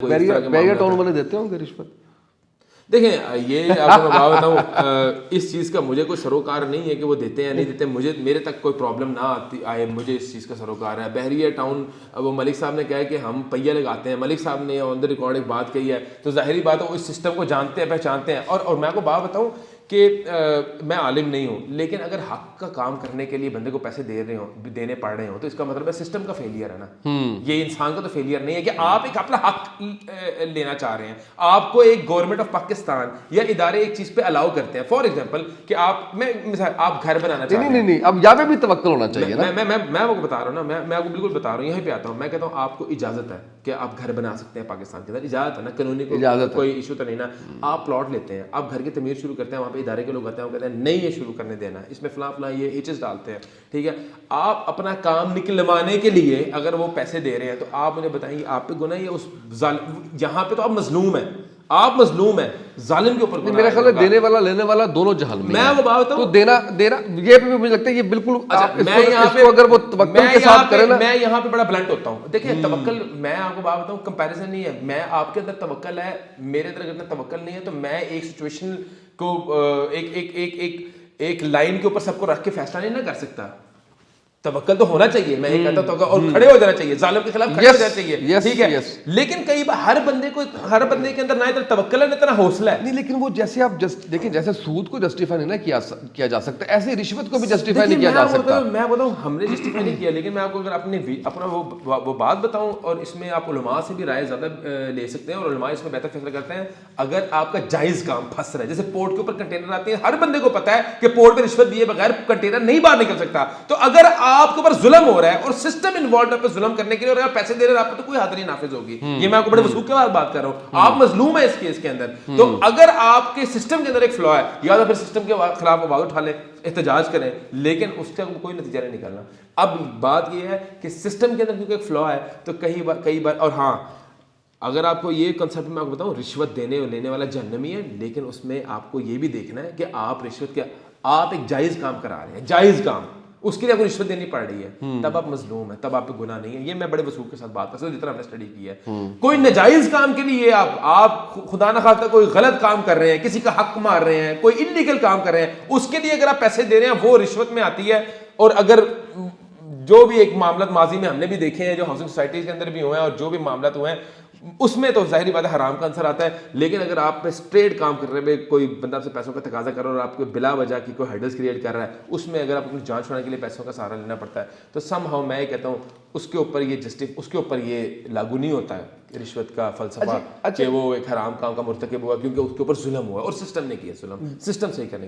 بیریا town والے دیتے ہوں گے رشوت؟ دیکھیں یہ آپ کو میں بتاؤں اس چیز کا مجھے کوئی سروکار نہیں ہے کہ وہ دیتے ہیں یا نہیں دیتے. مجھے میرے تک کوئی پرابلم نہ آئے مجھے اس چیز کا سروکار ہے. بحریہ ٹاؤن وہ ملک صاحب نے کہا ہے کہ ہم پہیہ لگاتے ہیں. ملک صاحب نے آن دا ریکارڈ ایک بات کہی ہے تو ظاہری بات ہے وہ اس سسٹم کو جانتے ہیں پہچانتے ہیں. اور میں آپ کو بات بتاؤں کہ میں عالم نہیں ہوں لیکن اگر حق کا کام کرنے کے لیے بندے کو پیسے دینے پڑ رہے ہوں تو اس کا مطلب ہے سسٹم کا فیلئر ہے نا. یہ انسان کا تو فیلئر نہیں ہے کہ آپ ایک اپنا حق لینا چاہ رہے ہیں. آپ کو ایک گورنمنٹ آف پاکستان یا ادارے ایک چیز پہ الاؤ کرتے ہیں. فار ایگزامپل کہ آپ گھر بنانا چاہتے ہیں. نہیں اب یہاں پہ بھی توکل ہونا چاہیے نا. میں وہ بتا رہا ہوں نا, میں آپ کو بالکل بتا رہا ہوں, یہیں پہ آتا ہوں. میں کہتا ہوں آپ کو اجازت ہے کہ آپ گھر بنا سکتے ہیں پاکستان کے اندر, اجازت ہے نا, قانونی کوئی ایشو تو نہیں نا. آپ پلاٹ لیتے ہیں, آپ گھر کی تعمیر شروع کرتے ہیں, وہاں پہ ادارے کے لوگ آتے ہیں, وہ کہتے ہیں نہیں یہ شروع کرنے دینا, اس میں فلاں فلاں یہ ایچز ڈالتے ہیں, ٹھیک ہے. آپ اپنا کام نکلوانے کے لیے اگر وہ پیسے دے رہے ہیں تو آپ مجھے بتائیں آپ پہ گناہ ہے. اس یہاں پہ تو آپ مظلوم ہیں, آپ مظلوم ہیں, ظالم کے اوپر. میرا خیال ہے دینے والا لینے والا دونوں جہل میں. میں وہ بات تو دینا یہ بھی مجھے لگتا ہے یہ بالکل میں یہاں پہ اگر وہ توکل کے ساتھ کرے نا. میں یہاں پہ بڑا بلنٹ ہوتا ہوں. دیکھیں توکل, میں آپ کو بات بتاؤں کمپیریزن نہیں ہے. میں آپ کے اندر توکل ہے, میرے اندر اگر توکل نہیں ہے تو میں ایک سچویشن کو ایک لائن کے اوپر سب کو رکھ کے فیصلہ نہیں نہ کر سکتا. توکل تو ہونا چاہیے, میں یہ کہتا ہوں, اور کھڑے ہو جانا چاہیے, ظالم کے خلاف کھڑے ہو جانا چاہیے, ٹھیک ہے. لیکن کئی بار ہر بندے کے اندر نہ اتنا توکل ہے نہ اتنا حوصلہ ہے. نہیں لیکن وہ جیسے آپ دیکھیں جیسے سود کو جسٹیفائی نہیں نا کیا جا سکتا, ایسے رشوت کو بھی جسٹیفائی نہیں کیا جا سکتا. میں بتاؤں ہم نے جسٹیفائی نہیں کیا, لیکن میں آپ کو اگر اپنا وہ بات بتاؤں, اور اس میں آپ علماء سے بھی رائے زیادہ لے سکتے ہیں اور علماء اس میں بہتر فیصلہ کرتے ہیں. اگر آپ کا جائز کام پھنس رہا ہے, جیسے پورٹ کے اوپر کنٹینر آتے ہیں, ہر بندے کو پتا ہے کہ پورٹ پہ رشوت دیے بغیر کنٹینر نہیں باہر نکل سکتا. تو اگر آپ کے اوپر ظلم ہو رہا ہے اور سسٹم انوالوڈ ہے پہ ظلم کرنے کے لیے, اور اگر پیسے دے رہے ہیں آپ کو تو کوئی حد نہیں نافذ ہوگی. یہ میں آپ کو بڑے وثوق کے بعد بات کر رہا ہوں. آپ مظلوم ہیں اس کیس کے اندر. تو اگر آپ کے سسٹم کے اندر ایک فلا ہے, یا تو پھر سسٹم کے خلاف آواز اٹھا لیں, احتجاج کریں, لیکن اس کا کوئی نتیجہ نہیں نکالنا. اب بات یہ ہے کہ سسٹم کے اندر کیونکہ ایک فلا ہے تو کئی بار اور ہاں اگر آپ کو یہ کنسیپٹ میں آپ کو بتاؤں, رشوت دینے اور لینے والا جہنمی ہے, لیکن اس میں آپ کو یہ بھی دیکھنا ہے کہ آپ رشوت کے آپ ایک جائز کام کرا رہے ہیں, جائز کام, اس کے لیے آپ کو رشوت دینی پڑ رہی ہے, تب آپ مظلوم ہیں, تب آپ پہ گناہ نہیں ہے. یہ میں بڑے وثوق کے ساتھ بات کر سکتا ہوں جتنا ہم نے اسٹڈی کی ہے. کوئی ناجائز کام کے لیے آپ خدا نہ خواستہ کوئی غلط کام کر رہے ہیں, کسی کا حق مار رہے ہیں, کوئی انلیگل کام کر رہے ہیں, اس کے لیے اگر آپ پیسے دے رہے ہیں وہ رشوت میں آتی ہے. اور اگر جو بھی ایک معاملات ماضی میں ہم نے بھی دیکھے ہیں جو ہاؤسنگ سوسائٹیز کے اندر بھی ہوئے ہیں, اور جو بھی معاملات ہوئے ہیں اس میں تو ظاہری بات ہے حرام کا عنصر آتا ہے. لیکن اگر آپ پہ اسٹریٹ کام کر رہے ہیں, کوئی بندہ آپ سے پیسوں کا تقاضا کر رہا ہے اور آپ کو بلا وجہ کی کوئی ہرڈلز کریٹ کر رہا ہے, اس میں اگر آپ کو جان چھوڑانے کے لیے پیسوں کا سہارا لینا پڑتا ہے تو سم ہاؤ میں یہ کہتا ہوں اس کے اوپر یہ لاگو نہیں ہوتا ہے رشوت کا فلسفہ کہ وہ ایک حرام کام کا مرتکب ہوا کیونکہ اس کے اوپر ظلم ہوا اور سسٹم نے کیا ظلم. سسٹم صحیح کرنے کی